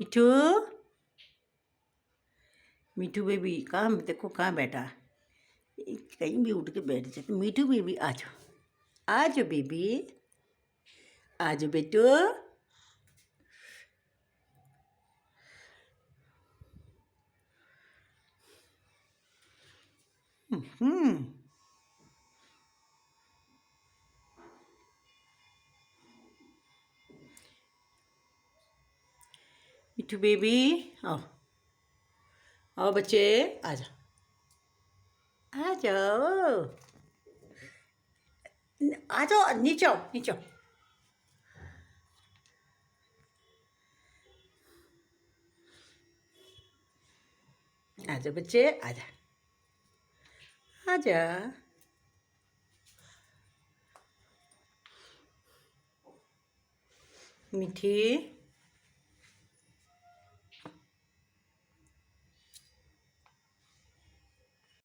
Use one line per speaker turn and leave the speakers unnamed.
मिठू मिठू baby कहाँ देखो कहाँ बैठा, कहीं भी उठ के बैठ जाते। मिठू बेबी आ जाओ, आ जाओ बेबी, आ जाओ बेटो। मिठू बेबी आओ, आओ बच्चे, आ जाओ, आ जाओ, आ जाओ, नीचे आओ, नीचे आओ। आजा बच्चे, आजा, आजा। मीठी